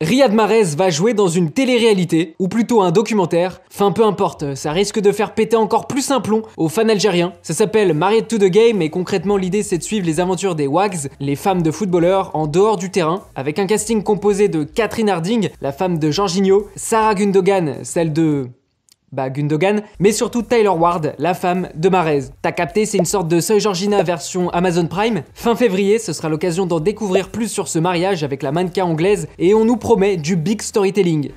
Riyad Mahrez va jouer dans une télé-réalité, ou plutôt un documentaire. Enfin peu importe, ça risque de faire péter encore plus un plomb aux fans algériens. Ça s'appelle Married to the Game et concrètement l'idée c'est de suivre les aventures des WAGs, les femmes de footballeurs en dehors du terrain, avec un casting composé de Catherine Harding, la femme de Jorginho, Sarah Gundogan, celle de... Gundogan, mais surtout Tyler Ward, la femme de Mahrez. T'as capté, c'est une sorte de Soy Georgina version Amazon Prime. Fin février, ce sera l'occasion d'en découvrir plus sur ce mariage avec la mannequin anglaise et on nous promet du big storytelling.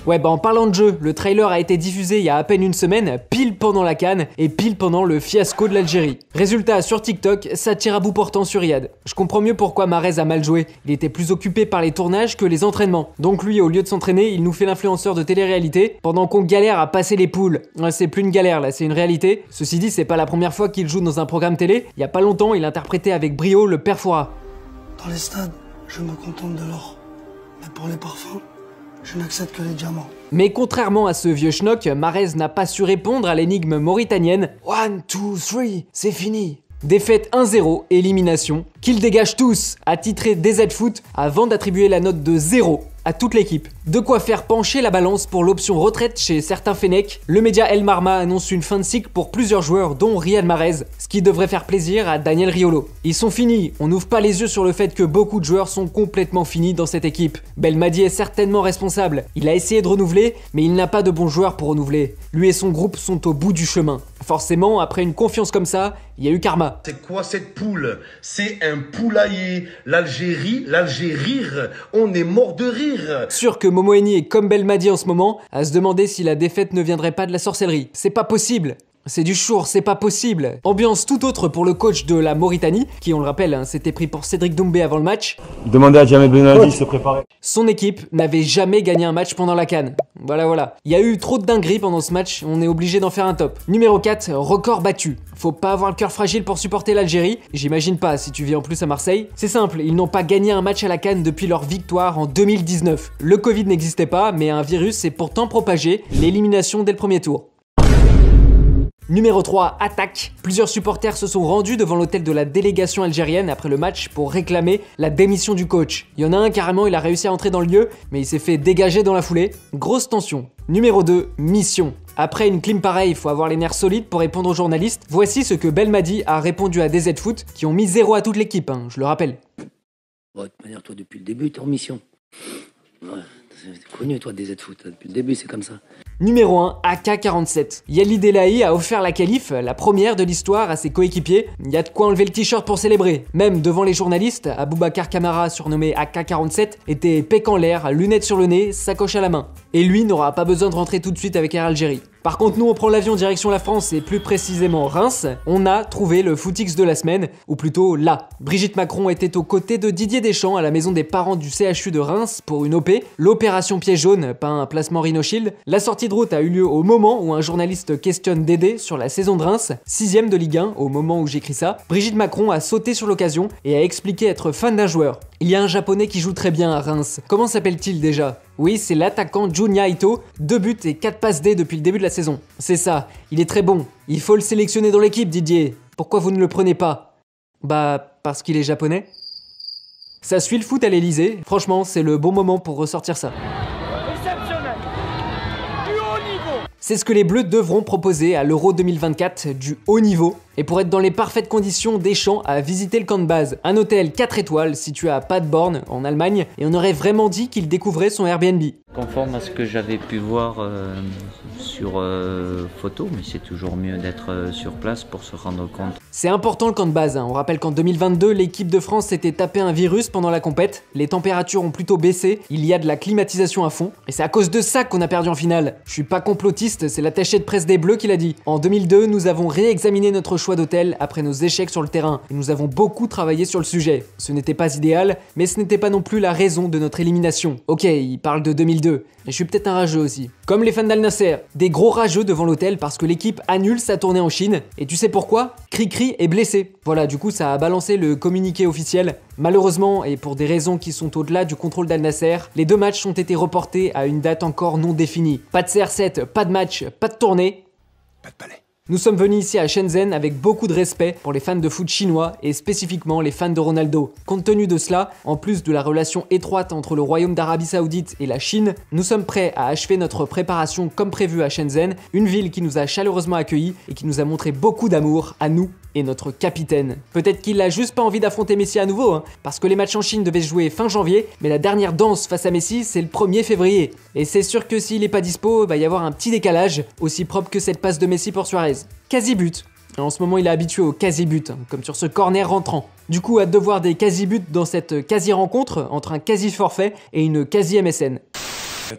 Ouais, en parlant de jeu, le trailer a été diffusé il y a à peine une semaine, pile pendant la CAN et pile pendant le fiasco de l'Algérie. Résultat, sur TikTok, ça tire à bout portant sur Riyad. Je comprends mieux pourquoi Mahrez a mal joué. Il était plus occupé par les tournages que les entraînements. Donc lui, au lieu de s'entraîner, il nous fait l'influenceur de télé-réalité pendant qu'on galère à passer les poules. Ouais, c'est plus une galère là, c'est une réalité. Ceci dit, c'est pas la première fois qu'il joue dans un programme télé. Il y a pas longtemps, il interprétait avec brio le père Fouras. Dans les stades, je me contente de l'or. Mais pour les parfums, je n'accepte que les diamants. Mais contrairement à ce vieux schnock, Mahrez n'a pas su répondre à l'énigme mauritanienne. 1, 2, 3, c'est fini. Défaite 1-0, élimination, qu'ils dégagent tous, a titré DZ Foot avant d'attribuer la note de 0 à toute l'équipe. De quoi faire pencher la balance pour l'option retraite chez certains Fennecs. Le média El Marma annonce une fin de cycle pour plusieurs joueurs dont Riyad Mahrez, ce qui devrait faire plaisir à Daniel Riolo. Ils sont finis, on n'ouvre pas les yeux sur le fait que beaucoup de joueurs sont complètement finis dans cette équipe. Belmadi est certainement responsable, il a essayé de renouveler, mais il n'a pas de bons joueurs pour renouveler. Lui et son groupe sont au bout du chemin. Forcément, après une confiance comme ça, il y a eu karma. C'est quoi cette poule? C'est un poulailler. L'Algérie, on est mort de rire. Sûr que Momoeni est comme Belmadi en ce moment, à se demander si la défaite ne viendrait pas de la sorcellerie. C'est pas possible. C'est du chour, c'est pas possible. Ambiance tout autre pour le coach de la Mauritanie, qui on le rappelle, s'était pris pour Cédric Doumbé avant le match. Demandez à Djamel Benali de se préparer. Son équipe n'avait jamais gagné un match pendant la CAN. Voilà. Il y a eu trop de dingueries pendant ce match, on est obligé d'en faire un top. Numéro 4, record battu. Faut pas avoir le cœur fragile pour supporter l'Algérie, j'imagine pas si tu vis en plus à Marseille. C'est simple, ils n'ont pas gagné un match à la CAN depuis leur victoire en 2019. Le Covid n'existait pas, mais un virus s'est pourtant propagé, l'élimination dès le premier tour. Numéro 3, attaque. Plusieurs supporters se sont rendus devant l'hôtel de la délégation algérienne après le match pour réclamer la démission du coach. Il y en a un carrément, il a réussi à entrer dans le lieu, mais il s'est fait dégager dans la foulée. Grosse tension. Numéro 2, mission. Après une clim pareille, il faut avoir les nerfs solides pour répondre aux journalistes. Voici ce que Belmadi a répondu à DZ Foot, qui ont mis 0 à toute l'équipe, je le rappelle. Bon, de toute manière, toi, depuis le début, t'es en mission. Ouais, t'es connu, toi, DZ Foot. Depuis le début, c'est comme ça. Numéro 1, AK-47. Yali Delahi a offert la qualif, la première de l'histoire, à ses coéquipiers. Il y a de quoi enlever le t-shirt pour célébrer. Même devant les journalistes, Aboubacar Kamara, surnommé AK-47, était pec en l'air, lunettes sur le nez, sacoche à la main. Et lui n'aura pas besoin de rentrer tout de suite avec Air Algérie. Par contre, nous, on prend l'avion direction la France et plus précisément Reims. On a trouvé le footix de la semaine, ou plutôt là. Brigitte Macron était aux côtés de Didier Deschamps à la maison des parents du CHU de Reims pour une OP, l'opération pied jaune, pas un placement Rhino Shield. La sortie de route a eu lieu au moment où un journaliste questionne Dédé sur la saison de Reims, 6ème de Ligue 1 au moment où j'écris ça. Brigitte Macron a sauté sur l'occasion et a expliqué être fan d'un joueur. Il y a un japonais qui joue très bien à Reims. Comment s'appelle-t-il déjà? Oui, c'est l'attaquant Junya Ito, 2 buts et 4 passes D depuis le début de la saison. C'est ça, il est très bon. Il faut le sélectionner dans l'équipe, Didier. Pourquoi vous ne le prenez pas? Parce qu'il est japonais. Ça suit le foot à l'Elysée. Franchement, c'est le bon moment pour ressortir ça. C'est ce que les Bleus devront proposer à l'Euro 2024 du haut niveau. Et pour être dans les parfaites conditions, Deschamps a visité le camp de base, un hôtel 4 étoiles situé à Paderborn en Allemagne, et on aurait vraiment dit qu'il découvrait son Airbnb. Conforme à ce que j'avais pu voir sur photo, mais c'est toujours mieux d'être sur place pour se rendre compte. C'est important le camp de base, on rappelle qu'en 2022, l'équipe de France s'était tapé un virus pendant la compète, les températures ont plutôt baissé, il y a de la climatisation à fond, et c'est à cause de ça qu'on a perdu en finale. Je suis pas complotiste, c'est l'attaché de presse des Bleus qui l'a dit. En 2002, nous avons réexaminé notre choix d'hôtel après nos échecs sur le terrain, et nous avons beaucoup travaillé sur le sujet. Ce n'était pas idéal, mais ce n'était pas non plus la raison de notre élimination. Ok, il parle de 2002, et je suis peut-être un rageux aussi. Comme les fans d'Al Nasser, des gros rageux devant l'hôtel parce que l'équipe annule sa tournée en Chine, et tu sais pourquoi? Cricri est blessé. Voilà, du coup ça a balancé le communiqué officiel. Malheureusement, et pour des raisons qui sont au-delà du contrôle d'Al Nasser, les 2 matchs ont été reportés à une date encore non définie. Pas de CR7, pas de match, pas de tournée. Pas de palais. Nous sommes venus ici à Shenzhen avec beaucoup de respect pour les fans de foot chinois et spécifiquement les fans de Ronaldo. Compte tenu de cela, en plus de la relation étroite entre le Royaume d'Arabie Saoudite et la Chine, nous sommes prêts à achever notre préparation comme prévu à Shenzhen, une ville qui nous a chaleureusement accueillis et qui nous a montré beaucoup d'amour à nous et notre capitaine. Peut-être qu'il a juste pas envie d'affronter Messi à nouveau, hein, parce que les matchs en Chine devaient se jouer fin janvier, mais la dernière danse face à Messi, c'est le 1er février. Et c'est sûr que s'il est pas dispo, il va y avoir un petit décalage, aussi propre que cette passe de Messi pour Suarez. Quasi-but. En ce moment, il est habitué au quasi-but, hein, comme sur ce corner rentrant. Du coup, hâte de voir des quasi-buts dans cette quasi-rencontre entre un quasi-forfait et une quasi-MSN.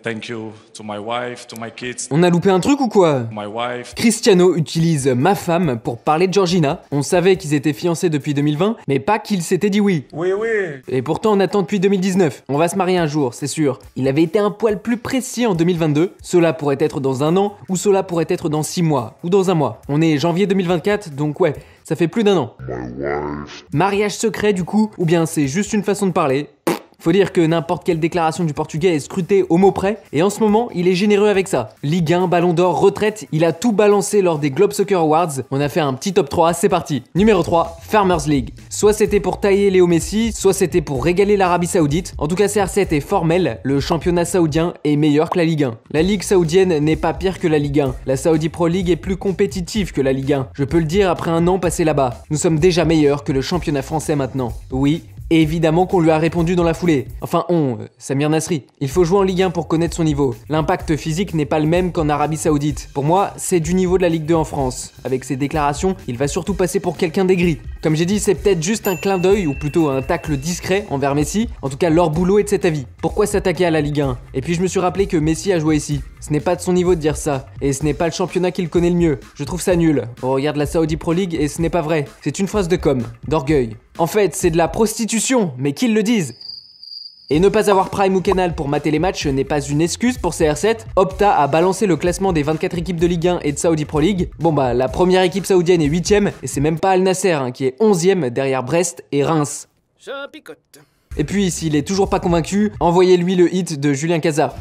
Thank you to my wife, to my kids. On a loupé un truc ou quoi? My wife. Cristiano utilise ma femme pour parler de Georgina. On savait qu'ils étaient fiancés depuis 2020, mais pas qu'ils s'étaient dit oui. Oui, oui. Et pourtant on attend depuis 2019. On va se marier un jour, c'est sûr. Il avait été un poil plus précis en 2022. Cela pourrait être dans un an, ou cela pourrait être dans 6 mois, ou dans un mois. On est janvier 2024, donc ouais, ça fait plus d'un an. Mariage secret du coup, ou bien c'est juste une façon de parler. Faut dire que n'importe quelle déclaration du Portugais est scrutée au mot près, et en ce moment, il est généreux avec ça. Ligue 1, Ballon d'Or, retraite, il a tout balancé lors des Globe Soccer Awards. On a fait un petit top 3, c'est parti. Numéro 3, Farmers League. Soit c'était pour tailler Léo Messi, soit c'était pour régaler l'Arabie Saoudite. En tout cas, CR7 est formel, le championnat saoudien est meilleur que la Ligue 1. La Ligue saoudienne n'est pas pire que la Ligue 1. La Saudi Pro League est plus compétitive que la Ligue 1. Je peux le dire après un an passé là-bas. Nous sommes déjà meilleurs que le championnat français maintenant. Oui. Et évidemment qu'on lui a répondu dans la foulée. Enfin Samir Nasri. Il faut jouer en Ligue 1 pour connaître son niveau. L'impact physique n'est pas le même qu'en Arabie Saoudite. Pour moi, c'est du niveau de la Ligue 2 en France. Avec ses déclarations, il va surtout passer pour quelqu'un d'aigri. Comme j'ai dit, c'est peut-être juste un clin d'œil ou plutôt un tacle discret envers Messi. En tout cas, leur boulot est de cet avis. Pourquoi s'attaquer à la Ligue 1? Et puis je me suis rappelé que Messi a joué ici. Ce n'est pas de son niveau de dire ça. Et ce n'est pas le championnat qu'il connaît le mieux. Je trouve ça nul. On regarde la Saudi Pro League et ce n'est pas vrai. C'est une phrase de com', d'orgueil. En fait, c'est de la prostitution, mais qu'ils le disent. Et ne pas avoir Prime ou Canal pour mater les matchs n'est pas une excuse pour CR7. Opta a balancé le classement des 24 équipes de Ligue 1 et de Saudi Pro League. Bon bah, la première équipe saoudienne est 8ème, et c'est même pas Al Nasser qui est 11ème derrière Brest et Reims. Ça picote. Et puis, s'il est toujours pas convaincu, envoyez-lui le hit de Julien Cazard.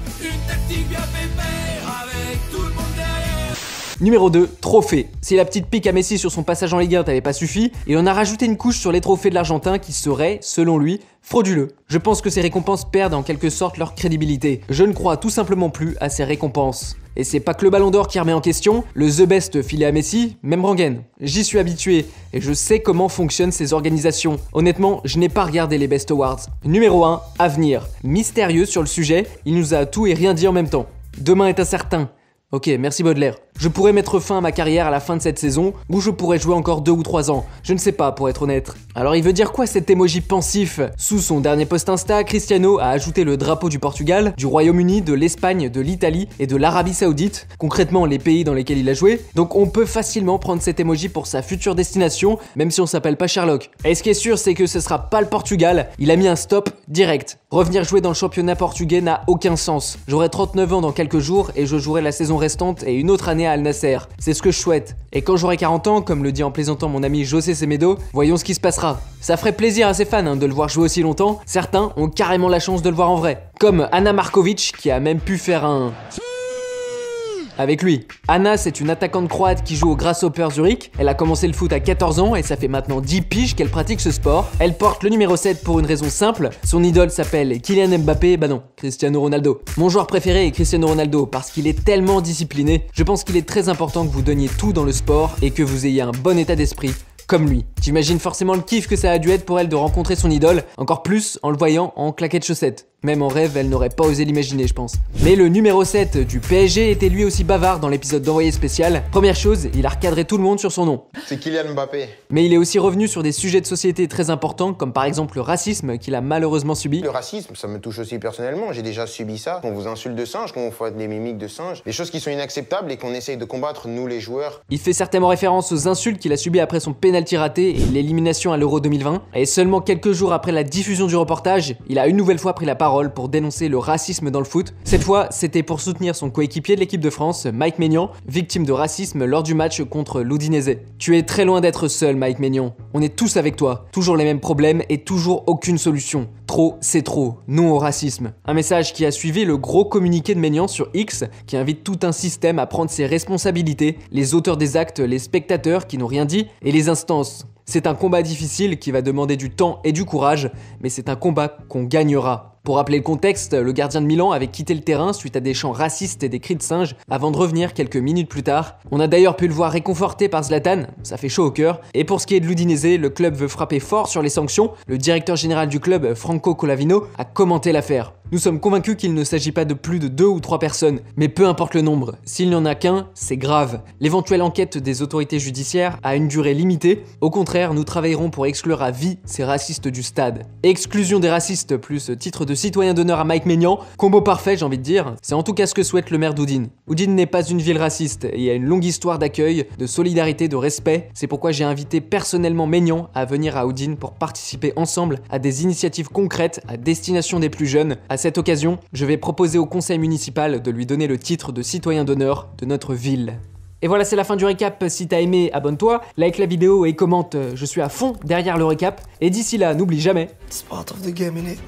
Numéro 2, trophée. Si la petite pique à Messi sur son passage en Ligue 1 t'avait pas suffi, il en a rajouté une couche sur les trophées de l'Argentin qui serait, selon lui, frauduleux. Je pense que ces récompenses perdent en quelque sorte leur crédibilité. Je ne crois tout simplement plus à ces récompenses. Et c'est pas que le Ballon d'Or qui remet en question, le The Best filé à Messi, même rengaine. J'y suis habitué et je sais comment fonctionnent ces organisations. Honnêtement, je n'ai pas regardé les Best Awards. Numéro 1, avenir. Mystérieux sur le sujet, il nous a tout et rien dit en même temps. Demain est incertain. Ok, merci Baudelaire. Je pourrais mettre fin à ma carrière à la fin de cette saison, ou je pourrais jouer encore 2 ou 3 ans. Je ne sais pas, pour être honnête. Alors il veut dire quoi cet emoji pensif? Sous son dernier post Insta, Cristiano a ajouté le drapeau du Portugal, du Royaume-Uni, de l'Espagne, de l'Italie et de l'Arabie Saoudite, concrètement les pays dans lesquels il a joué. Donc on peut facilement prendre cet emoji pour sa future destination, même si on s'appelle pas Sherlock. Et ce qui est sûr, c'est que ce sera pas le Portugal, il a mis un stop direct. Revenir jouer dans le championnat portugais n'a aucun sens. J'aurai 39 ans dans quelques jours et je jouerai la saison restante et une autre année à Al Nasser. C'est ce que je souhaite. Et quand j'aurai 40 ans, comme le dit en plaisantant mon ami José Semedo, voyons ce qui se passera. Ça ferait plaisir à ses fans de le voir jouer aussi longtemps. Certains ont carrément la chance de le voir en vrai. Comme Anna Markovic qui a même pu faire un... avec lui. Anna, c'est une attaquante croate qui joue au Grasshopper Zurich. Elle a commencé le foot à 14 ans et ça fait maintenant 10 piges qu'elle pratique ce sport. Elle porte le numéro 7 pour une raison simple. Son idole s'appelle Kylian Mbappé, bah non, Cristiano Ronaldo. Mon joueur préféré est Cristiano Ronaldo parce qu'il est tellement discipliné. Je pense qu'il est très important que vous donniez tout dans le sport et que vous ayez un bon état d'esprit. Comme lui. J'imagine forcément le kiff que ça a dû être pour elle de rencontrer son idole, encore plus en le voyant en claquettes chaussettes. Même en rêve, elle n'aurait pas osé l'imaginer, je pense. Mais le numéro 7 du PSG était lui aussi bavard dans l'épisode d'Envoyé spécial. Première chose, il a recadré tout le monde sur son nom. C'est Kylian Mbappé. Mais il est aussi revenu sur des sujets de société très importants, comme par exemple le racisme qu'il a malheureusement subi. Le racisme, ça me touche aussi personnellement. J'ai déjà subi ça. Qu'on vous insulte de singe, qu'on vous fasse des mimiques de singe. Des choses qui sont inacceptables et qu'on essaye de combattre, nous les joueurs. Il fait certainement référence aux insultes qu'il a subies après son penalty raté et l'élimination à l'Euro 2020. Et seulement quelques jours après la diffusion du reportage, il a une nouvelle fois pris la parole parole pour dénoncer le racisme dans le foot. Cette fois, c'était pour soutenir son coéquipier de l'équipe de France, Mike Maignan, victime de racisme lors du match contre l'Udinese. Tu es très loin d'être seul, Mike Maignan. On est tous avec toi. Toujours les mêmes problèmes et toujours aucune solution. Trop, c'est trop. Non au racisme. Un message qui a suivi le gros communiqué de Maignan sur X, qui invite tout un système à prendre ses responsabilités, les auteurs des actes, les spectateurs qui n'ont rien dit et les instances. C'est un combat difficile qui va demander du temps et du courage, mais c'est un combat qu'on gagnera. Pour rappeler le contexte, le gardien de Milan avait quitté le terrain suite à des chants racistes et des cris de singe avant de revenir quelques minutes plus tard. On a d'ailleurs pu le voir réconforté par Zlatan, ça fait chaud au cœur. Et pour ce qui est de l'Udinese, le club veut frapper fort sur les sanctions. Le directeur général du club, Franco Colavino, a commenté l'affaire. Nous sommes convaincus qu'il ne s'agit pas de plus de 2 ou 3 personnes, mais peu importe le nombre, s'il n'y en a qu'un, c'est grave. L'éventuelle enquête des autorités judiciaires a une durée limitée. Au contraire, nous travaillerons pour exclure à vie ces racistes du stade. Exclusion des racistes plus titre de citoyen d'honneur à Mike Maignan, combo parfait j'ai envie de dire, c'est en tout cas ce que souhaite le maire d'Udine. Udine n'est pas une ville raciste et il y a une longue histoire d'accueil, de solidarité, de respect. C'est pourquoi j'ai invité personnellement Maignan à venir à Udine pour participer ensemble à des initiatives concrètes à destination des plus jeunes. À cette occasion, je vais proposer au conseil municipal de lui donner le titre de citoyen d'honneur de notre ville. Et voilà, c'est la fin du récap. Si t'as aimé, abonne-toi, like la vidéo et commente, je suis à fond derrière le récap. Et d'ici là, n'oublie jamais... It's part of the game, innit?